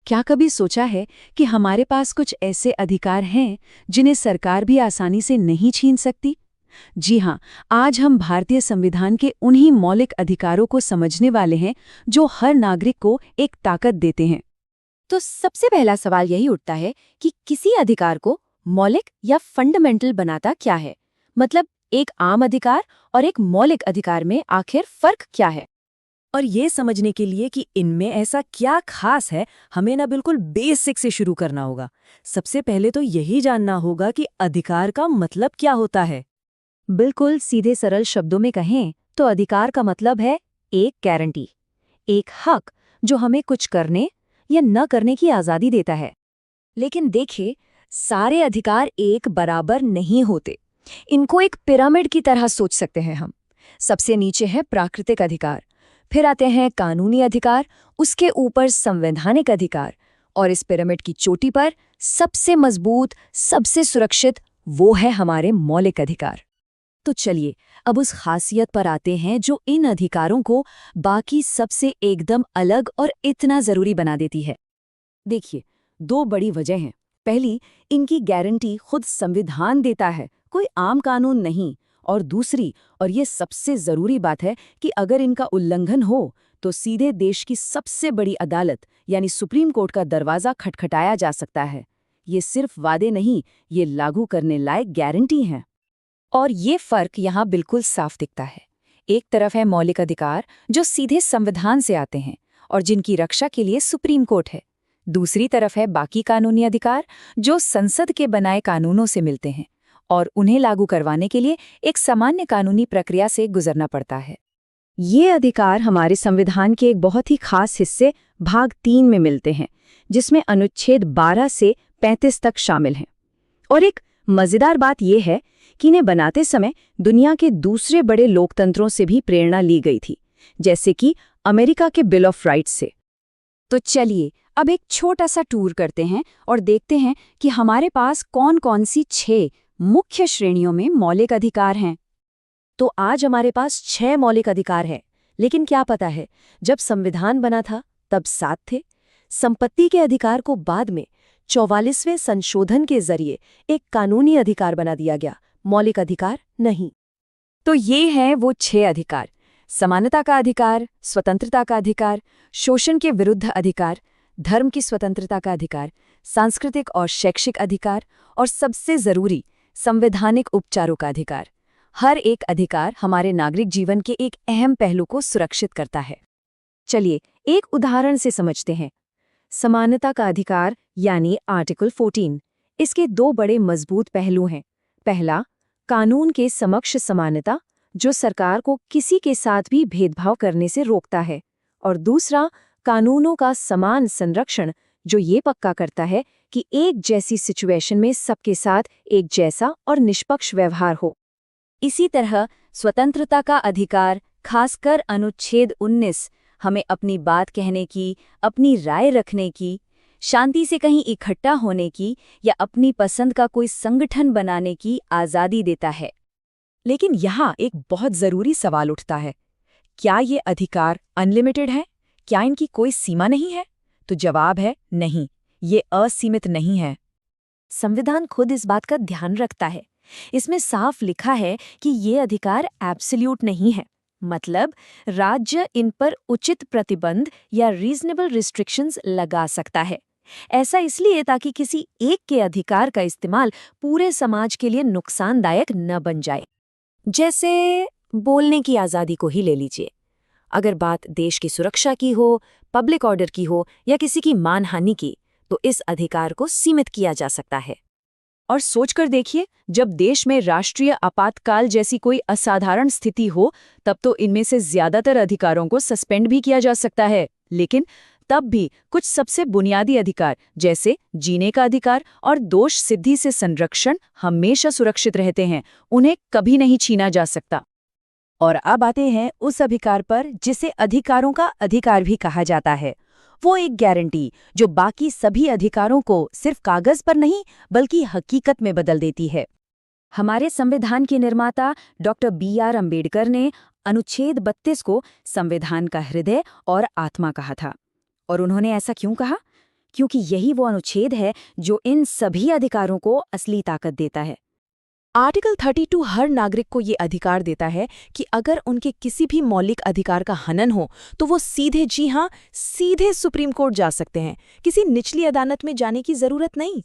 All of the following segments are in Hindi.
क्या कभी सोचा है कि हमारे पास कुछ ऐसे अधिकार हैं जिन्हें सरकार भी आसानी से नहीं छीन सकती? जी हाँ, आज हम भारतीय संविधान के उन्हीं मौलिक अधिकारों को समझने वाले हैं जो हर नागरिक को एक ताकत देते हैं। तो सबसे पहला सवाल यही उठता है कि किसी अधिकार को मौलिक या फंडामेंटल बनाता क्या है। मतलब एक आम अधिकार और एक मौलिक अधिकार में आखिर फर्क क्या है। और ये समझने के लिए कि इनमें ऐसा क्या खास है, हमें ना बिल्कुल बेसिक से शुरू करना होगा। सबसे पहले तो यही जानना होगा कि अधिकार का मतलब क्या होता है। बिल्कुल सीधे सरल शब्दों में कहें तो अधिकार का मतलब है एक गारंटी, एक हक जो हमें कुछ करने या न करने की आज़ादी देता है। लेकिन देखिए, सारे अधिकार एक बराबर नहीं होते। इनको एक पिरामिड की तरह सोच सकते हैं हम। सबसे नीचे है प्राकृतिक अधिकार, फिर आते हैं कानूनी अधिकार, उसके ऊपर संवैधानिक अधिकार, और इस पिरामिड की चोटी पर सबसे मजबूत, सबसे सुरक्षित वो है हमारे मौलिक अधिकार। तो चलिए अब उस खासियत पर आते हैं जो इन अधिकारों को बाकी सबसे एकदम अलग और इतना जरूरी बना देती है। देखिए, दो बड़ी वजह हैं। पहली, इनकी गारंटी खुद संविधान देता है, कोई आम कानून नहीं। और दूसरी, और ये सबसे जरूरी बात है, कि अगर इनका उल्लंघन हो तो सीधे देश की सबसे बड़ी अदालत यानी सुप्रीम कोर्ट का दरवाजा खटखटाया जा सकता है। ये सिर्फ वादे नहीं, ये लागू करने लायक गारंटी हैं। और ये फर्क यहाँ बिल्कुल साफ दिखता है। एक तरफ है मौलिक अधिकार जो सीधे संविधान से आते हैं और जिनकी रक्षा के लिए सुप्रीम कोर्ट है। दूसरी तरफ है बाकी कानूनी अधिकार जो संसद के बनाए कानूनों से मिलते हैं और उन्हें लागू करवाने के लिए एक सामान्य कानूनी प्रक्रिया से गुजरना पड़ता है। ये अधिकार हमारे संविधान के एक बहुत ही खास हिस्से भाग 3 में मिलते हैं, जिसमें अनुच्छेद 12 से 35 तक शामिल हैं। और एक मजेदार बात यह है कि इन्हें बनाते समय दुनिया के दूसरे बड़े लोकतंत्रों से भी प्रेरणा ली गई थी, जैसे कि अमेरिका के बिल ऑफ राइट्स से। तो चलिए अब एक छोटा सा टूर करते हैं और देखते हैं कि हमारे पास कौन कौन सी 6 मुख्य श्रेणियों में मौलिक अधिकार हैं। तो आज हमारे पास 6 मौलिक अधिकार हैं, लेकिन क्या पता है, जब संविधान बना था तब 7 थे। संपत्ति के अधिकार को बाद में 44वें संशोधन के जरिए एक कानूनी अधिकार बना दिया गया, मौलिक अधिकार नहीं। तो ये हैं वो 6 अधिकार: समानता का अधिकार, स्वतंत्रता का अधिकार, शोषण के विरुद्ध अधिकार, धर्म की स्वतंत्रता का अधिकार, सांस्कृतिक और शैक्षिक अधिकार, और सबसे जरूरी संवैधानिक उपचारों का अधिकार। हर एक अधिकार हमारे नागरिक जीवन के एक अहम पहलू को सुरक्षित करता है। चलिए एक उदाहरण से समझते हैं। समानता का अधिकार यानी आर्टिकल 14। इसके 2 बड़े मजबूत पहलू हैं। पहला, कानून के समक्ष समानता, जो सरकार को किसी के साथ भी भेदभाव करने से रोकता है। और दूसरा, कानूनों का समान संरक्षण, जो ये पक्का करता है कि एक जैसी सिचुएशन में सबके साथ एक जैसा और निष्पक्ष व्यवहार हो। इसी तरह स्वतंत्रता का अधिकार, खासकर अनुच्छेद 19, हमें अपनी बात कहने की, अपनी राय रखने की, शांति से कहीं इकट्ठा होने की या अपनी पसंद का कोई संगठन बनाने की आज़ादी देता है। लेकिन यहाँ एक बहुत ज़रूरी सवाल उठता है, क्या ये अधिकार अनलिमिटेड है? क्या इनकी कोई सीमा नहीं है? तो जवाब है नहीं, ये असीमित नहीं है। संविधान खुद इस बात का ध्यान रखता है। इसमें साफ लिखा है कि ये अधिकार एब्सोल्यूट नहीं है। मतलब राज्य इन पर उचित प्रतिबंध या रीजनेबल रिस्ट्रिक्शंस लगा सकता है। ऐसा इसलिए ताकि किसी एक के अधिकार का इस्तेमाल पूरे समाज के लिए नुकसानदायक न बन जाए। जैसे बोलने की आज़ादी को ही ले लीजिए। अगर बात देश की सुरक्षा की हो, पब्लिक ऑर्डर की हो या किसी की मानहानि की, तो इस अधिकार को सीमित किया जा सकता है। और सोचकर देखिए, जब देश में राष्ट्रीय आपातकाल जैसी कोई असाधारण स्थिति हो, तब तो इनमें से ज्यादातर अधिकारों को सस्पेंड भी किया जा सकता है। लेकिन तब भी कुछ सबसे बुनियादी अधिकार, जैसे जीने का अधिकार और दोष सिद्धि से संरक्षण, हमेशा सुरक्षित रहते हैं। उन्हें कभी नहीं छीना जा सकता। और अब आते हैं उस अधिकार पर जिसे अधिकारों का अधिकार भी कहा जाता है। वो एक गारंटी जो बाकी सभी अधिकारों को सिर्फ कागज पर नहीं बल्कि हकीकत में बदल देती है। हमारे संविधान के निर्माता डॉक्टर B.R. अम्बेडकर ने अनुच्छेद 32 को संविधान का हृदय और आत्मा कहा था। और उन्होंने ऐसा क्यों कहा? क्योंकि यही वो अनुच्छेद है जो इन सभी अधिकारों को असली ताकत देता है। आर्टिकल 32 हर नागरिक को ये अधिकार देता है कि अगर उनके किसी भी मौलिक अधिकार का हनन हो तो वो सीधे, जी हाँ, सीधे सुप्रीम कोर्ट जा सकते हैं। किसी निचली अदालत में जाने की जरूरत नहीं।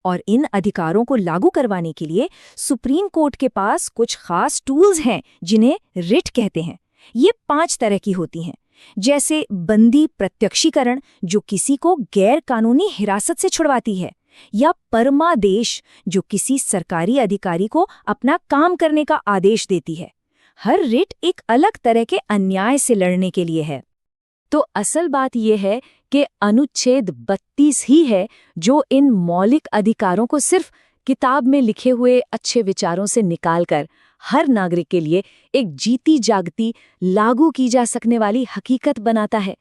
और इन अधिकारों को लागू करवाने के लिए सुप्रीम कोर्ट के पास कुछ खास टूल्स हैं जिन्हें रिट कहते हैं। ये 5 तरह की होती हैं, जैसे बंदी प्रत्यक्षीकरण जो किसी को गैर कानूनी हिरासत से छुड़वाती है, या परमादेश जो किसी सरकारी अधिकारी को अपना काम करने का आदेश देती है। हर रिट एक अलग तरह के अन्याय से लड़ने के लिए है। तो असल बात यह है कि अनुच्छेद 32 ही है जो इन मौलिक अधिकारों को सिर्फ किताब में लिखे हुए अच्छे विचारों से निकालकर हर नागरिक के लिए एक जीती जागती, लागू की जा सकने वाली हकीकत बनाता है।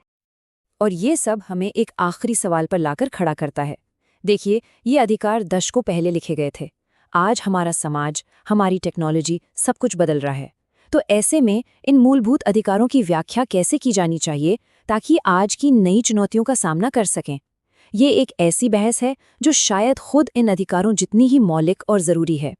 और ये सब हमें एक आखिरी सवाल पर लाकर खड़ा करता है। देखिए, ये अधिकार दशकों पहले लिखे गए थे। आज हमारा समाज, हमारी टेक्नोलॉजी, सब कुछ बदल रहा है। तो ऐसे में इन मूलभूत अधिकारों की व्याख्या कैसे की जानी चाहिए ताकि आज की नई चुनौतियों का सामना कर सकें? ये एक ऐसी बहस है जो शायद खुद इन अधिकारों जितनी ही मौलिक और ज़रूरी है।